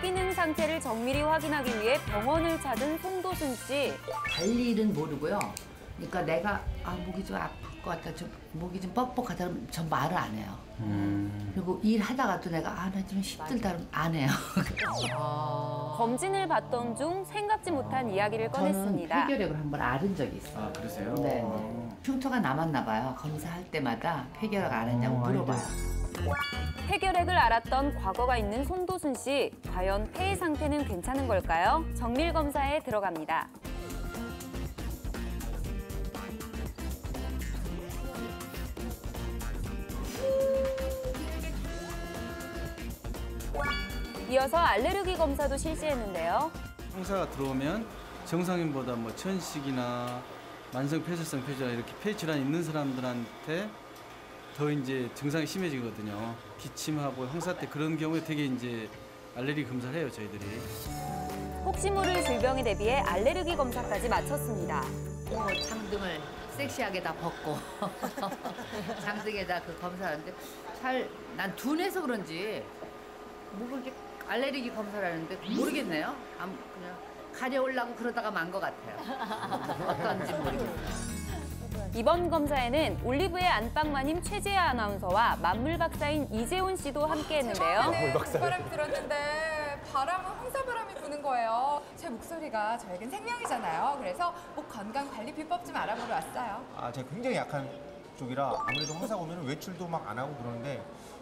폐기능 상태를 정밀히 확인하기 위해 병원을 찾은 송도순 씨. 관리는 모르고요. 그러니까 내가 목이 좀 아플 것 같다, 좀 목이 좀 뻑뻑하다 그러면 전 말을 안 해요. 그리고 일하다가도 내가 나 좀 힘들다 그러면 안 해요. 검진을 받던 중 생각지 못한 이야기를 꺼냈습니다. 저는 폐결핵을 한번 앓은 적이 있어요. 아, 그러세요? 네. 흉터가 남았나 봐요. 검사할 때마다 폐결핵 안 했냐고 물어봐요. 폐결핵을 앓았던 과거가 있는 송도순 씨. 과연 폐의 상태는 괜찮은 걸까요? 정밀 검사에 들어갑니다. 이어서 알레르기 검사도 실시했는데요. 황사가 들어오면 정상인보다 뭐 천식이나 만성 폐쇄성 폐질환 이렇게 폐 질환이 있는 사람들한테 더 이제 증상이 심해지거든요. 기침하고 황사 때 그런 경우에 되게 이제 알레르기 검사를 해요, 저희들이. 혹시 모를 질병에 대비해 알레르기 검사까지 마쳤습니다. 장등을 섹시하게 다 벗고 장등에다 그 검사하는데 난 둔해서 그런지 목을 이렇게 알레르기 검사를 하는데 모르겠네요. 그냥 가려우려고 그러다가 만 것 같아요. 어떤지 모르겠어요. 이번 검사에는 올리브의 안방마님 최재하 아나운서와 만물 박사인 이재훈 씨도 함께했는데요. 바람이 불었는데 바람은 황사바람이 부는 거예요. 제 목소리가 저에겐 생명이잖아요. 그래서 목 건강 관리 비법 좀 알아보러 왔어요. 제가 굉장히 약한 쪽이라 아무래도 황사가 오면 외출도 막 안 하고 그러는데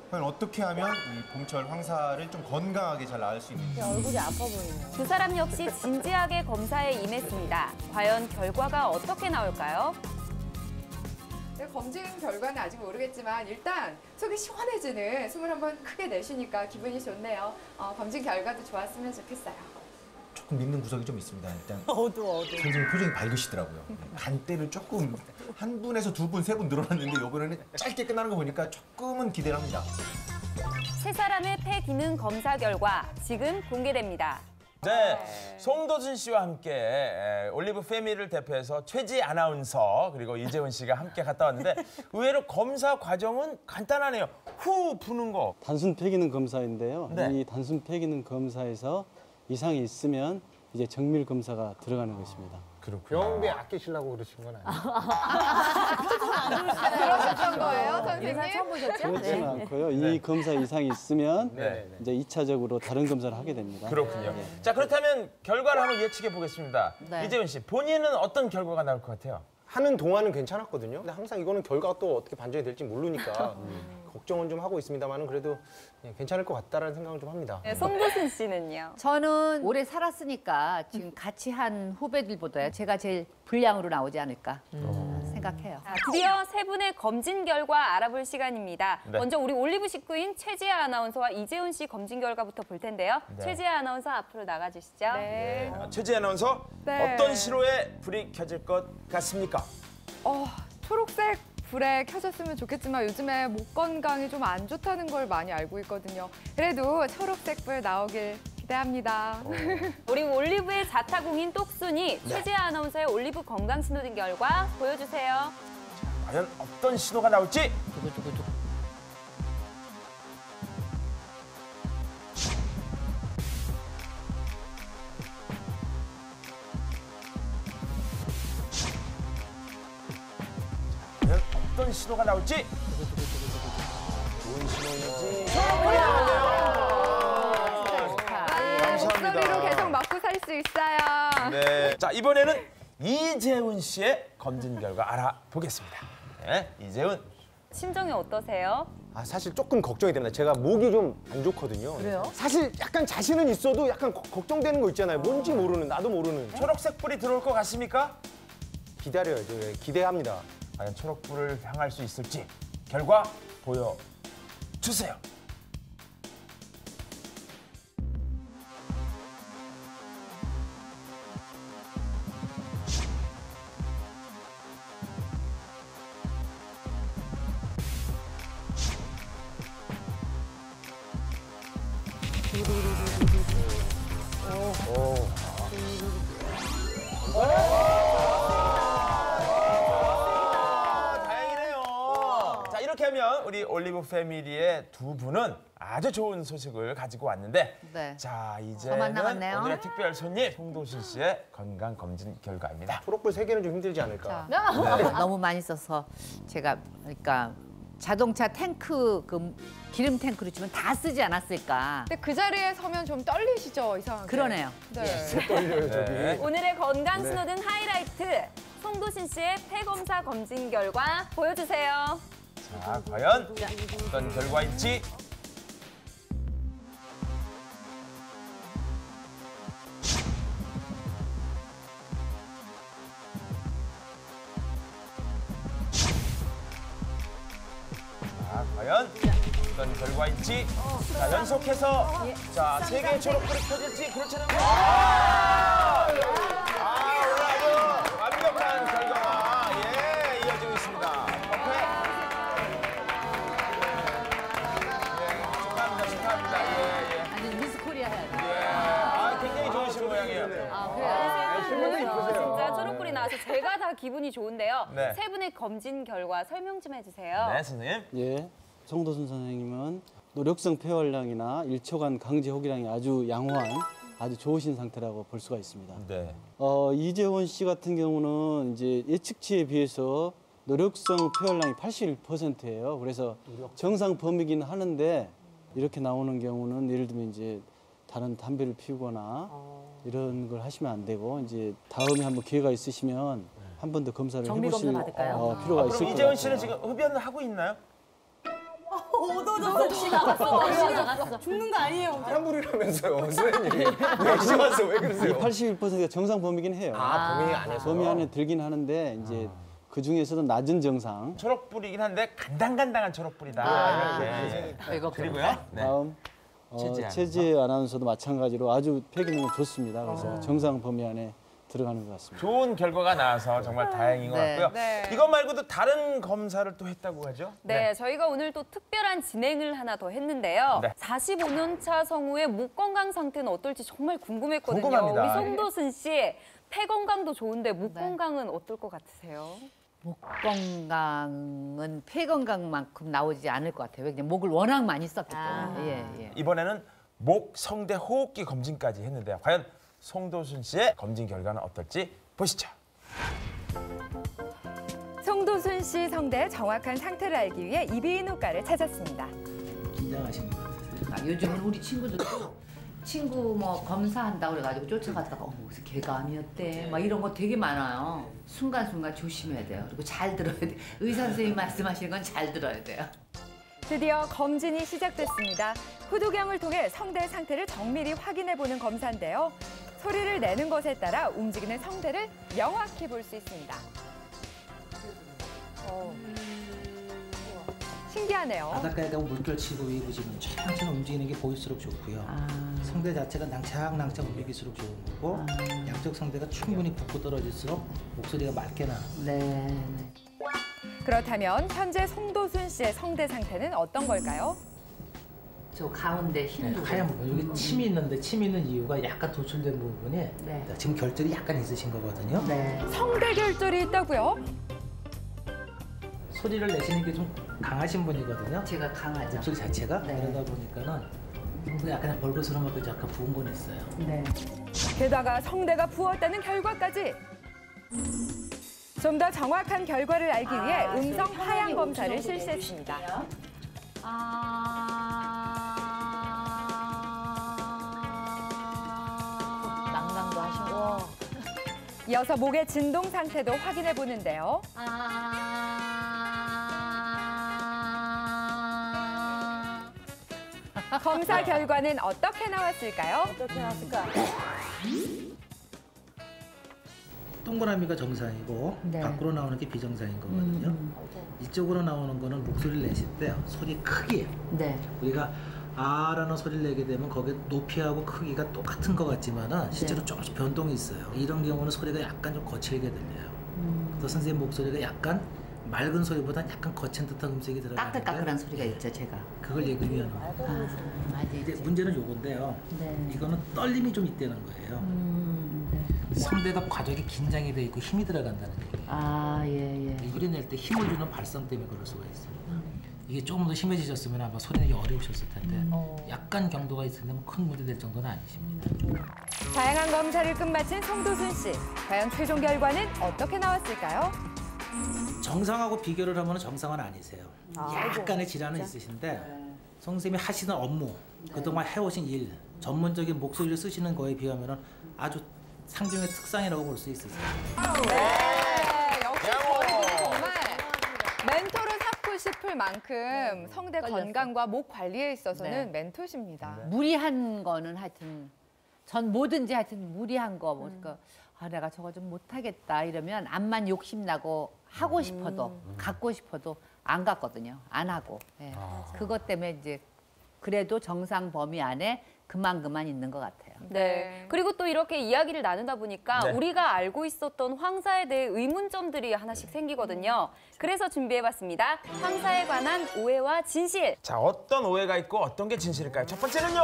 과연 어떻게 하면 이 봄철 황사를 좀 건강하게 잘 나을 수 있는지. 얼굴이 아파 보이네요. 두 사람 역시 진지하게 검사에 임했습니다. 과연 결과가 어떻게 나올까요? 검진 결과는 아직 모르겠지만 일단 속이 시원해지는 숨을 한번 크게 내쉬니까 기분이 좋네요. 검진 결과도 좋았으면 좋겠어요. 조금 믿는 구석이 좀 있습니다. 일단 어두워. 선생님 표정이 밝으시더라고요. 간대를 조금 한 분에서 두 분, 세 분 늘어났는데 이번에는 짧게 끝나는 거 보니까 조금은 기대를 합니다. 세 사람의 폐 기능 검사 결과 지금 공개됩니다. 네, 송도순 씨와 함께 올리브 패밀리를 대표해서 최지 아나운서 그리고 이재훈 씨가 함께 갔다 왔는데 의외로 검사 과정은 간단하네요. 후 부는 거. 단순 폐기능 검사인데요. 네. 이 단순 폐기능 검사에서 이상이 있으면 이제 정밀 검사가 들어가는 것입니다. 병원비 아끼시려고 그러신 건 아니에요? 그러셨던 거예요, 이런 사람 선생님? 처음 보셨죠? 그렇지는 않고요. 이 검사 이상이 있으면 네. 이제 2차적으로 다른 검사를 하게 됩니다. 그렇군요. 자, 그렇다면 결과를 한번 예측해 보겠습니다. 네. 이재훈 씨, 본인은 어떤 결과가 나올 것 같아요? 하는 동안은 괜찮았거든요. 근데 항상 이거는 결과가 또 어떻게 반전이 될지 모르니까 걱정은 좀 하고 있습니다만은 그래도 괜찮을 것 같다라는 생각을 좀 합니다. 네, 송도순 씨는요? 저는 오래 살았으니까 지금 같이 한 후배들보다 제가 제일 불량으로 나오지 않을까 생각해요. 자, 드디어 세 분의 검진 결과 알아볼 시간입니다. 네. 먼저 우리 올리브 식구인 최지아 아나운서와 이재훈 씨 검진 결과부터 볼 텐데요. 네. 최지아 아나운서 앞으로 나가주시죠. 네. 최지 아나운서, 네. 어떤 시로에 불이 켜질 것 같습니까? 초록색 불에 켜졌으면 좋겠지만 요즘에 목 건강이 좀 안 좋다는 걸 많이 알고 있거든요. 그래도 초록색 불 나오길 기대합니다. 우리 올리브의 자타공인 똑순이 최지아 아나운서의 올리브 건강 신호등 결과 보여주세요. 과연 어떤 신호가 나올지? 과연 어떤 신호가 나올지? 좋은 신호인지. 목소리로 계속 먹고 살 수 있어요. 네. 자, 이번에는 이재훈 씨의 검진 결과 알아보겠습니다. 네, 이재훈. 심정이 어떠세요? 사실 조금 걱정이 됩니다. 제가 목이 좀 안 좋거든요. 그래요? 사실 약간 자신은 있어도 약간 걱정되는 거 있잖아요. 뭔지 모르는, 나도 모르는. 초록색 불이 들어올 것 같습니까? 기다려야죠. 기대합니다. 과연 초록불을 향할 수 있을지 결과 보여주세요. 다행이네요. 자, 이렇게 그렇다면 우리 올리브 패밀리의 두 분은 아주 좋은 소식을 가지고 왔는데 네. 자 저만 이제는 남았네요. 오늘의 특별 손님 송도순 씨의 건강 검진 결과입니다. 초록불 3개는 좀 힘들지 않을까? 너무 많이 써서 제가 그러니까 자동차 탱크 그 기름 탱크로 치면 다 쓰지 않았을까. 근데 그 자리에 서면 좀 떨리시죠, 이상하게. 그러네요. 네. 떨려요, 저기. 네. 오늘의 건강 신호등 하이라이트 송도신 씨의 폐 검사 검진 결과 보여주세요. 자 과연 어떤 결과일지. 자, 과연 어떤 결과일지. 자, 연속해서 자, 3개의 초록불이 켜질지 그렇지 않으면 오늘 아주 완벽한 결과가 이어지고 있습니다. 축하합니다. 축하합니다. 아니 미스 코리아 해야 돼. 굉장히 좋으신 모양이에요. 진짜 초록불이 나와서 제가 다 기분이 좋은데요. 네. 세 분의 검진 결과 설명 좀 해주세요. 네, 선생님. 예, 송도순 선생님은 노력성 폐활량이나 1초간 강제 호기량이 아주 양호한 아주 좋으신 상태라고 볼 수가 있습니다. 네. 이재원 씨 같은 경우는 이제 예측치에 비해서 노력성 폐활량이 81%예요. 그래서 정상 범위긴 하는데 이렇게 나오는 경우는 예를 들면 이제 다른 담배를 피우거나 이런 걸 하시면 안 되고 이제 다음에 한번 기회가 있으시면 한 번 더 검사를 해보실 정밀 검사 받을까요? 필요가 있을 그럼 것 이재원 씨는 같아요. 지금 흡연을 하고 있나요? 죽는 거 아니에요. 파란불이라면서요, 선생님. 왜 이제 와서 왜 그러세요? 81%가 정상 범위긴 해요. 범위 안에서. 범위 안에 들긴 하는데 이제 그 중에서도 낮은 정상. 초록불이긴 한데 간당간당한 초록불이다. 이렇게. 그리고요. 네. 다음 최지혜 아나운서도 마찬가지로 아주 폐 기능은 좋습니다. 그래서 정상 범위 안에 들어가는 것 같습니다. 좋은 결과가 나와서 정말 다행인 것 네. 같고요. 네. 이것 말고도 다른 검사를 또 했다고 하죠? 네, 저희가 오늘 또 특별한 진행을 하나 더 했는데요. 네. 45년 차 성우의 목 건강 상태는 어떨지 정말 궁금했거든요. 궁금합니다. 우리 송도순 씨, 폐 건강도 좋은데 목 네. 건강은 어떨 것 같으세요? 목 건강은 폐 건강만큼 나오지 않을 것 같아요. 왜냐면 목을 워낙 많이 썼기 때문에. 예. 이번에는 목, 성대, 호흡기 검진까지 했는데요. 과연 송도순 씨의 검진 결과는 어떨지 보시죠. 송도순 씨 성대의 정확한 상태를 알기 위해 이비인후과를 찾았습니다. 긴장하시는 것 같으세요? 요즘은 우리 친구들도 친구 뭐 검사한다고 그래가지고 쫓아갔다가 무슨 개감이었대 막 이런 거 되게 많아요. 순간순간 조심해야 돼요. 그리고 잘 들어야 돼. 의사 선생님 말씀하시는 건 잘 들어야 돼요. 드디어 검진이 시작됐습니다. 후두경을 통해 성대 상태를 정밀히 확인해보는 검사인데요. 소리를 내는 것에 따라 움직이는 성대를 명확히 볼 수 있습니다. 신기하네요. 바닷가에 가면 물결 치고 위에 보시면 천천히 움직이는 게 보일수록 좋고요. 성대 자체가 낭창낭창 움직일수록 좋은 거고 양쪽 성대가 충분히 붓고 떨어질수록 목소리가 맑게 나는 네. 그렇다면 현재 송도순 씨의 성대 상태는 어떤 걸까요? 저 가운데 흰 부분. 하얀 부분. 여기 침이 있는데 침 있는 이유가 약간 도출된 부분이 네. 지금 결절이 약간 있으신 거거든요. 네. 성대 결절이 있다고요? 소리를 내시는 게 좀 강하신 분이거든요. 제가 강하죠. 목소리 자체가 네. 그러다 보니까는 약간 벌거스름하고 약간 부은 건 있어요. 네. 게다가 성대가 부었다는 결과까지. 좀 더 정확한 결과를 알기 위해 음성 하향 검사를 실시했습니다. 낭낭도 하시고. 이어서 목의 진동 상태도 확인해 보는데요. 검사 결과는 어떻게 나왔을까요? 동그라미가 정상이고 네. 밖으로 나오는 게 비정상인 거거든요. 이쪽으로 나오는 거는 목소리를 내실 때 소리 크기. 네. 우리가 아라는 소리를 내게 되면 거기에 높이하고 크기가 똑같은 것 같지만은 실제로 조금씩 변동이 있어요. 이런 경우는 소리가 약간 좀 거칠게 들려요. 그래서 선생님 목소리가 약간 맑은 소리보다 약간 거친 듯한 음색이 들어가는데 까끌까끌한 소리가 있죠, 제가. 그걸 얘기하는 거예요. 맞아요. 이제 문제는 요건데요. 네. 이거는 떨림이 좀 있다는 거예요. 성대가 과도하게 긴장이 돼 있고 힘이 들어간다는 얘기예요. 예. 소리 낼 때 힘을 주는 발성 때문에 그럴 수가 있어요. 이게 조금 더 심해지셨으면 아마 소리내기 어려우셨을 텐데 약간 경도가 있으면 큰 문제 될 정도는 아니십니다. 다양한 검사를 끝마친 성도순 씨. 과연 최종 결과는 어떻게 나왔을까요? 정상하고 비교를 하면 정상은 아니세요. 약간의 질환은 있으신데 선생님이 하시는 업무, 그동안 해오신 일, 전문적인 목소리를 쓰시는 거에 비하면 아주 상중의 특상이라고 볼 수 있으세요. 역시 저희는 정말 멘토를 삼고 싶을 만큼 성대 건강과 목 관리에 있어서는 멘토십니다. 무리한 거는 하여튼 전 뭐든지 하여튼 무리한 거 뭐니까 내가 저거 좀 못하겠다 이러면 암만 욕심나고 하고 싶어도 갖고 싶어도 안 갖거든요. 안 하고. 예. 그것 때문에 이제 그래도 정상 범위 안에 그만 있는 것 같아요. 네. 그리고 또 이렇게 이야기를 나누다 보니까 네. 우리가 알고 있었던 황사에 대해 의문점들이 하나씩 생기거든요. 그래서 준비해봤습니다. 황사에 관한 오해와 진실. 자, 어떤 오해가 있고 어떤 게 진실일까요? 첫 번째는요.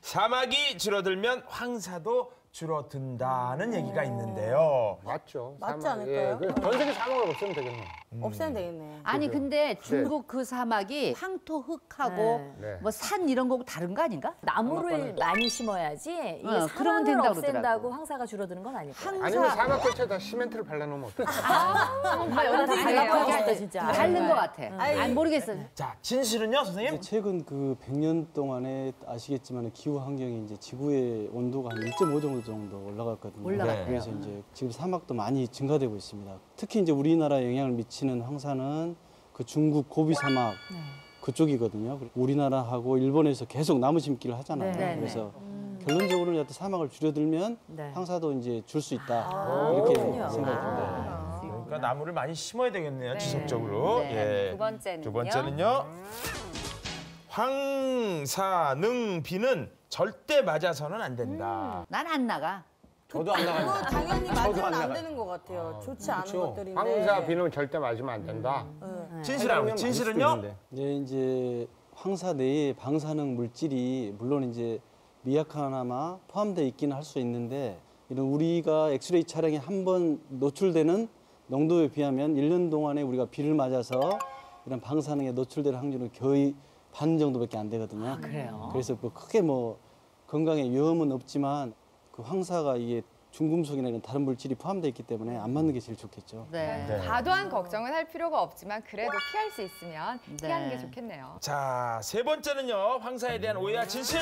사막이 줄어들면 황사도 줄어든다는 얘기가 있는데요. 맞죠. 맞지 사막, 않을까요? 전 세계 사막을 없애면 되겠네. 없애면 되겠네. 아니 근데 중국 그 사막이 황토 흙하고 네. 뭐 산 이런 거고 다른 거 아닌가? 나무를 많이 심어야지 이게 그러면 사막을 된다고 없앤다고 그러더라고. 황사가 줄어드는 건 아닐 거예요. 아니면 사막 근처에 다 시멘트를 발라놓으면 어떡해? 정말 여러 다 달라붙었다 진짜. 다른 것 같아. 아니 모르겠어요. 자, 진실은요, 선생님? 최근 그 100년 동안에 아시겠지만 기후 환경이 이제 지구의 온도가 한 1.5 정도 올라갔거든요. 올라갔대요. 그래서 이제 지금 사막도 많이 증가되고 있습니다. 특히 이제 우리나라에 영향을 미치는 황사는 그 중국 고비 사막 그쪽이거든요. 우리나라하고 일본에서 계속 나무 심기를 하잖아요. 네. 그래서 결론적으로는 여하튼 사막을 줄여들면 네. 황사도 이제 줄 수 있다 이렇게 생각합니다. 그러니까 나무를 많이 심어야 되겠네요, 지속적으로. 네. 예. 두 번째는요. 두 번째는요. 황사능비는 절대 맞아서는 안 된다. 난 안 나가. 저도 안 그거 나가요. 당연히 저도 맞으면 안 안 나가요. 되는 것 같아요. 좋지 않은 그렇죠. 것들인데. 황사 비는 절대 맞으면 안 된다. 진실하고 진실은요? 이제 황사 내에 방사능 물질이 물론 이제 미약하나마 포함되어 있기는 할 수 있는데 이런 우리가 엑스레이 촬영에 한 번 노출되는 농도에 비하면 1년 동안에 우리가 비를 맞아서 이런 방사능에 노출될 확률은 거의 반 정도밖에 안 되거든요. 그래요? 그래서 뭐 크게 뭐 건강에 위험은 없지만 그 황사가 이게 중금속이나 이런 다른 물질이 포함되어 있기 때문에 안 맞는 게 제일 좋겠죠. 네. 네. 과도한 걱정은 할 필요가 없지만 그래도 피할 수 있으면 피하는 네. 게 좋겠네요. 자, 세 번째는요. 황사에 대한 오해와 진실.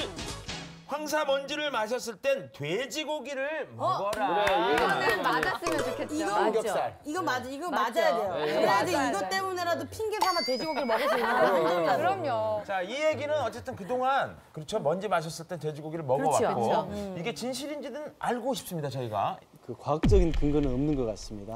황사 먼지를 마셨을 땐 돼지고기를 먹어라. 이거는 맞았으면 좋겠죠. 삼겹살. 이거 맞아, 이거 맞아야 돼요. 그래야지 이것 때문에라도 핑계 삼아 돼지고기를 먹을 수 있는 거예요. 그럼요. 자, 이 얘기는 어쨌든 그동안 그렇죠. 먼지 마셨을 때 돼지고기를 먹어왔고 그렇죠. 이게 진실인지는 알고 싶습니다, 저희가. 그 과학적인 근거는 없는 것 같습니다.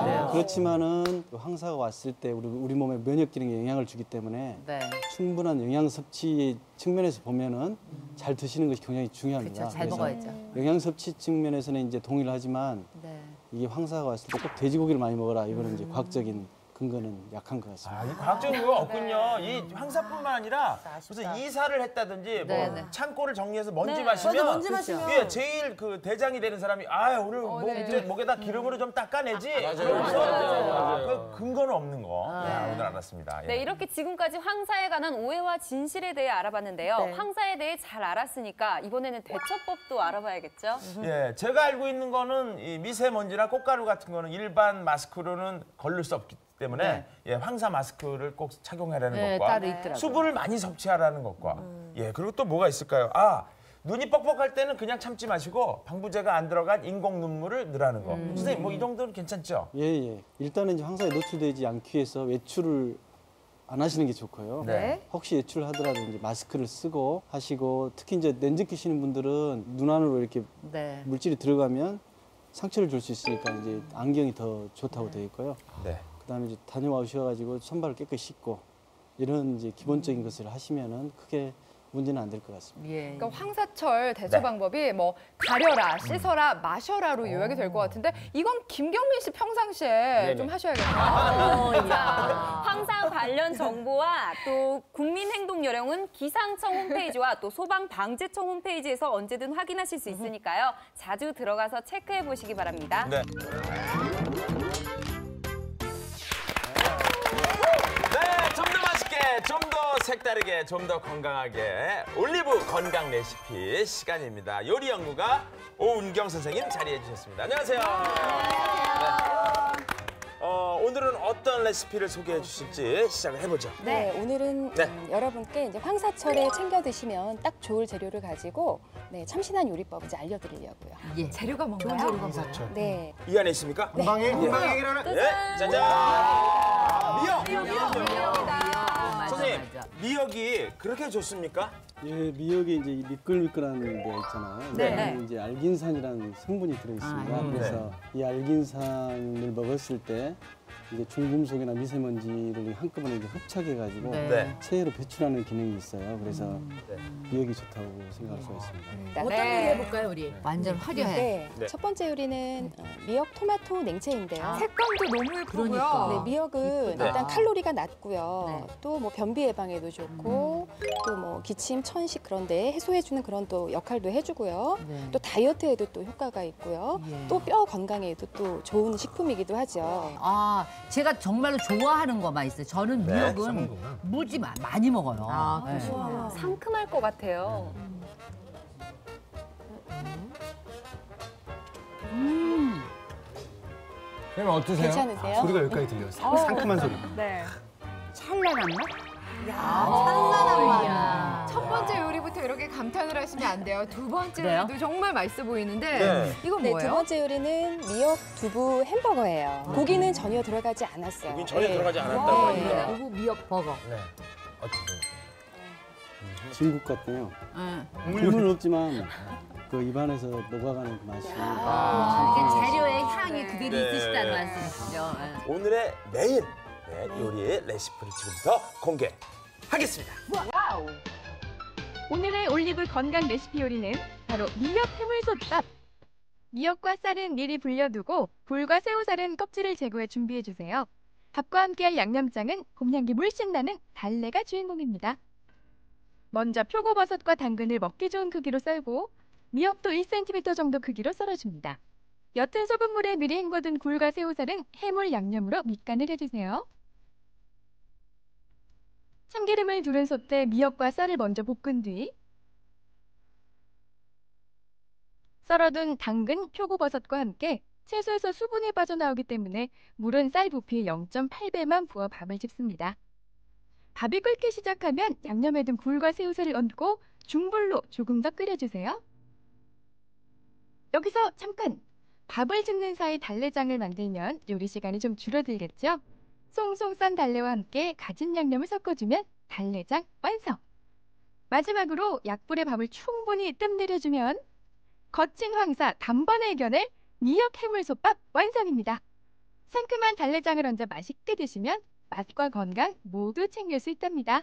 그래요? 그렇지만은 그 황사가 왔을 때 우리 몸의 면역 기능에 영향을 주기 때문에 네. 충분한 영양 섭취 측면에서 보면은 잘 드시는 것이 굉장히 중요합니다. 그렇죠. 잘 그래서 먹어야죠. 영양 섭취 측면에서는 이제 동의를 하지만 네. 이게 황사가 왔을 때 꼭 돼지고기를 많이 먹어라. 이거는 이제 과학적인 근거는 약한 것 같습니다. 아, 이 과학적인 이유가 없군요. 이 황사뿐만 아니라 무슨 이사를 했다든지 뭐 네, 네. 창고를 정리해서 먼지 저도 마시면 먼지 마시면 예, 제일 그 대장이 되는 사람이 오늘 목에다 기름으로 좀 닦아내지. 그러면서 그 근거는 없는 거 오늘 알았습니다. 예. 네, 이렇게 지금까지 황사에 관한 오해와 진실에 대해 알아봤는데요. 네. 황사에 대해 잘 알았으니까 이번에는 대처법도 알아봐야겠죠. 예, 제가 알고 있는 거는 이 미세먼지나 꽃가루 같은 거는 일반 마스크로는 걸릴 수 없기 때문에 예, 황사 마스크를 꼭 착용하라는 네, 것과 따로 있더라고요. 수분을 많이 섭취하라는 것과 예, 그리고 또 뭐가 있을까요? 아, 눈이 뻑뻑할 때는 그냥 참지 마시고 방부제가 안 들어간 인공 눈물을 넣으라는 거. 선생님, 뭐 이 정도는 괜찮죠? 예. 일단은 이제 황사에 노출되지 않기 위해서 외출을 안 하시는 게 좋고요. 네. 혹시 외출을 하더라도 이제 마스크를 쓰고 하시고 특히 이제 렌즈 끼시는 분들은 눈 안으로 이렇게 네. 물질이 들어가면 상처를 줄 수 있으니까 이제 안경이 더 좋다고 되어 있고요. 네. 그다음에 이제 다녀오셔가지고 손발을 깨끗이 씻고 이런 이제 기본적인 것을 하시면은 크게 문제는 안 될 것 같습니다. 예. 그러니까 황사철 대처 방법이 뭐 가려라, 씻어라, 마셔라로 요약이 될 것 같은데 이건 김경민 씨 평상시에 좀 하셔야겠네요. 자, 황사 관련 정보와 또 국민행동 요령은 기상청 홈페이지와 또 소방방재청 홈페이지에서 언제든 확인하실 수 있으니까요. 자주 들어가서 체크해 보시기 바랍니다. 네. 네, 좀 더 맛있게 네, 좀 더 색다르게, 좀 더 건강하게 올리브 건강 레시피 시간입니다. 요리 연구가 오은경 선생님 자리해 주셨습니다. 안녕하세요. 네. 오늘은 어떤 레시피를 소개해 주실지 시작을 해보죠. 네, 오늘은 네. 여러분께 이제 황사철에 챙겨 드시면 딱 좋을 재료를 가지고 참신한 요리법 이제 알려드리려고요. 예. 재료가 뭔가요? 황사철. 네. 이 안에 있습니까? 금방에 얘기를 예, 짜잔! 미역! 맞아, 선생님, 맞아. 미역이 그렇게 좋습니까? 예, 미역에 이제 이 미끌미끌한 데 있잖아요. 네. 여기에 이제 알긴산이라는 성분이 들어있습니다. 아, 그래서 이 알긴산을 먹었을 때 이제 중금속이나 미세먼지를 한꺼번에 이제 흡착해가지고 네. 체외로 배출하는 기능이 있어요. 그래서 미역이 좋다고 생각할 수가 있습니다. 어떤 요리 해볼까요, 우리? 완전 화려해. 네. 네. 첫 번째 요리는 미역 토마토 냉채인데요. 색감도 너무 예쁘고요. 그러니까. 네, 미역은 네. 일단 칼로리가 낮고요. 네. 또 뭐 변비 예방에도 좋고 또 뭐 기침, 천식 그런 데 해소해주는 그런 또 역할도 해주고요. 네. 또 다이어트에도 또 효과가 있고요. 예. 또 뼈 건강에도 또 좋은 식품이기도 하죠. 아, 제가 정말로 좋아하는 거만 있어요. 저는 네, 미역은 무지 많이 먹어요. 아, 네. 그러시구나. 상큼할 것 같아요. 그럼 어떠세요? 괜찮으세요? 소리가 여기까지 들려요. 상큼한 소리. 네. 찬란한 맛? 찬란한 첫 번째 요리부터 이렇게 감탄을 하시면 안 돼요. 두 번째 그래요? 요리도 정말 맛있어 보이는데 네. 이건 네, 뭐예요? 두 번째 요리는 미역 두부 햄버거예요. 고기는 전혀 들어가지 않았어요. 여긴 전혀 네. 들어가지 않았다고 하니까. 두부 미역 버거. 네. 어떠세요? 진국 같고요. 응. 국물은 없지만 그 입안에서 녹아가는 그 맛이 이게 재료의 향이 그대로 네. 있으시다는 말씀이시죠. 오늘의 메인 요리의 레시피를 지금부터 공개하겠습니다. 오늘의 올리브 건강 레시피 요리는 바로 미역 해물솥밥. 미역과 쌀은 미리 불려두고 굴과 새우살은 껍질을 제거해 준비해주세요. 밥과 함께할 양념장은 곰향기 물씬 나는 달래가 주인공입니다. 먼저 표고버섯과 당근을 먹기 좋은 크기로 썰고 미역도 1cm 정도 크기로 썰어줍니다. 옅은 소금물에 미리 헹궈둔 굴과 새우살은 해물 양념으로 밑간을 해주세요. 참기름을 두른 솥에 미역과 쌀을 먼저 볶은 뒤 썰어둔 당근, 표고버섯과 함께 채소에서 수분이 빠져나오기 때문에 물은 쌀 부피의 0.8배만 부어 밥을 집습니다. 밥이 끓기 시작하면 양념에 든 굴과 새우살을 얹고 중불로 조금 더 끓여주세요. 여기서 잠깐! 밥을 짓는 사이 달래장을 만들면 요리 시간이 좀 줄어들겠죠? 송송 싼 달래와 함께 가진 양념을 섞어주면 달래장 완성! 마지막으로 약불에 밥을 충분히 뜸들여주면 거친 황사 단번에 이겨낼 미역 해물솥밥 완성입니다. 상큼한 달래장을 얹어 맛있게 드시면 맛과 건강 모두 챙길 수 있답니다.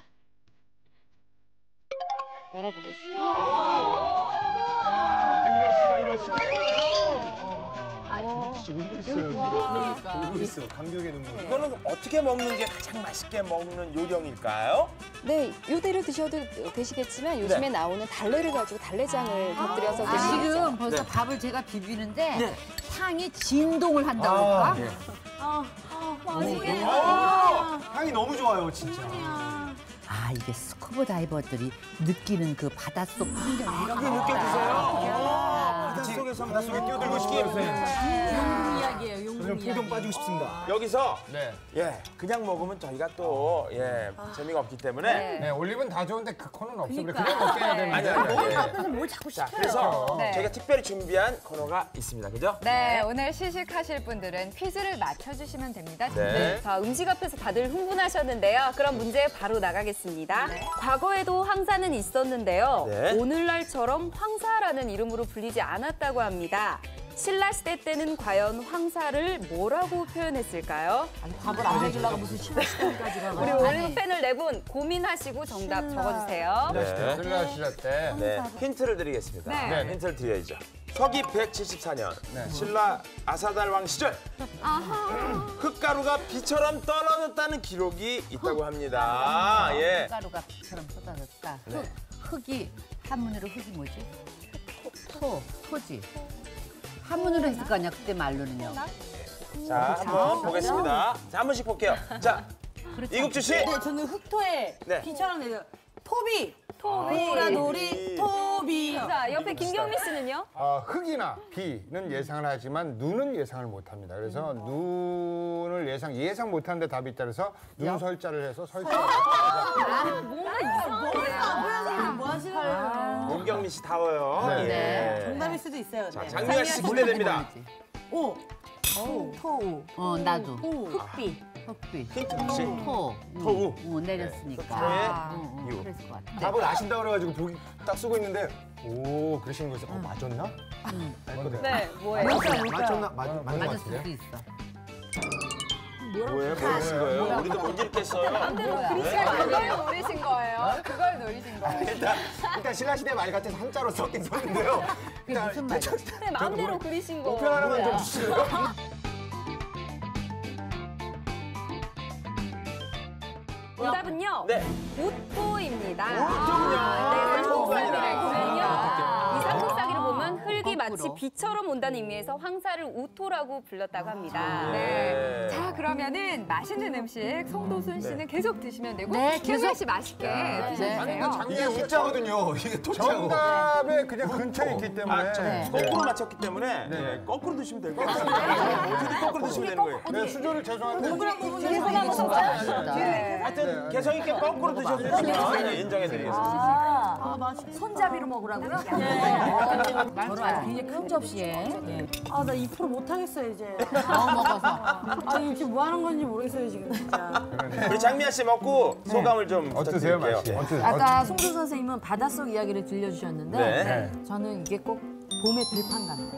눈물 있어. 감격의 눈물. 이거는 어떻게 먹는 게 가장 맛있게 먹는 요령일까요? 네, 요대로 드셔도 되시겠지만 요즘에 나오는 달래를 가지고 달래장을 곁들여서 드시면 지금 벌써 네. 밥을 제가 비비는데 향이 진동을 한다고 그럴까? 예. 맛있겠다. 향이 너무 좋아요, 진짜. 아, 이게 스쿠버 다이버들이 느끼는 그 바닷속 풍경 이런 그게 거 느껴지세요? 바닷속에서 바닷속에 뛰어들고 싶겠어요. 용궁 이야기예요, 용궁 저는 이야기. 풍덩 빠지고 싶습니다. 여기서 네. 그냥 먹으면 저희가 또 재미가 없기 때문에 네, 올리브는 다 좋은데 그 코너는 없어. 그래. 그냥 먹게 해야 되는데. 아니야. 앞에서 뭘 자꾸 자, 시켜요. 그래서 네. 저희가 특별히 준비한 코너가 있습니다. 그죠? 네, 오늘 시식하실 분들은 퀴즈를 맞춰주시면 됩니다. 네. 자, 음식 앞에서 다들 흥분하셨는데요. 그럼 문제 바로 나가겠습니다. 과거에도 황사는 있었는데요. 네. 오늘날처럼 황사라는 이름으로 불리지 않았다고 합니다. 신라 시대 때는 과연 황사를 뭐라고 표현했을까요? 밥을 안 해주려고 무슨 신라시대까지 가. 우리 올리브 패널 4분 고민하시고 정답 적어주세요. 네. 신라 시대 때. 네. 힌트를 드리겠습니다. 네. 힌트를 드려야죠. 서기 174년 신라 아사달 왕 시절 흙가루가 비처럼 떨어졌다는 기록이 있다고 합니다. 예. 가루가 비처럼 쏟아졌다. 네. 흙이 한문으로 흙이 뭐지? 토지. 한문으로 했을 거 아니야, 그때 말로는요. 자, 한번 보겠습니다. 자, 한 번씩 볼게요. 자, 이국주 씨. 네, 저는 흑토에 네. 비처럼 내요. 토비. 토비. 보라돌이 토비. 자, 옆에 김경미 씨는요? 흙이나 비는 예상을 하지만 눈은 예상을 못합니다. 그래서 눈을 예상 못하는데 답이 있다 그래서 눈 설자를 해서 설자. 뭔가 이상한데요. 뭐 하시나요? 문경민 씨 다워요. 네. 예. 정답일 수도 있어요. 자, 네. 장미아 씨 기대됩니다. 오. 토우. 나도. 흑비. 흑비. 힌트 혹시? 토우. 토우. 내렸으니까. 토의 이유. 그랬을 것 같아. 답을 아신다고 그래가지고 보기 딱 쓰고 있는데 오 그러시는 거에서 맞았나? 알거든. 네, 뭐예요? 맞췄나? 맞는 것 맞을 같은데. 수도 있어. 뭐예요? 뭐하신 거예요? 우리도 못 읽겠어요. 그걸 노리신 거예요. 그걸 노리신 거예요. 일단 신라시대 말 같아서 한자로 썼긴 썼는데요. 그게 무슨 말이야? 네, 마음대로 그리신 거. 우편 하나만 좀 주시고요. 정답은요. 네. 우토입니다. 우토군요. 네, 우토가 아니라. 보면요. 이 산꼭사기를 보면 흙이 마치 비처럼 온다는 의미에서 황사를 우토라고 불렀다고 합니다. 네. 자, 그러면은 맛있는 음식 송도순 씨는 계속 드시면 되고 네, 경미아 씨 맛있게 드셔주세요. 이게 숫자거든요. 이게 토자고. 정답에 그냥 근처에 있기 때문에. 거꾸로 맞췄기 때문에 네, 거꾸로 드시면 될 것 같습니다. 어떻게 거꾸로 드시면 되는 거예요? 네, 수조를 죄송한데. 동그란 부분 뒤에서 한번 하여튼 개성 있게 거꾸로 드셔도 되시면 인정해드리겠습니다. 아, 손잡이로 먹으라고요? 저는 아주 굉장히 큰 접시에 아, 나 2% 못하겠어요, 이제. 너무 먹어서. 아, 이거 지금 뭐 하는 건지 모르겠어요, 지금 진짜. 우리 장미아 씨 먹고 소감을 좀 어떠세요, 부탁드릴게요. 맛이? 아까 송도 선생님은 바닷속 이야기를 들려주셨는데 네. 저는 이게 꼭 봄의 들판 같네요.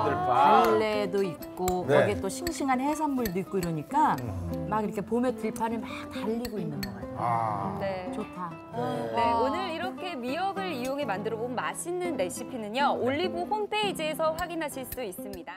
봄들파. 달래도 있고 네. 거기에 또 싱싱한 해산물도 있고 이러니까 막 이렇게 봄의 들판을 막 달리고 있는 것 같아요. 네. 좋다. 네, 오늘 이렇게 미역을 이용해 만들어 본 맛있는 레시피는요. 올리브 홈페이지에서 확인하실 수 있습니다.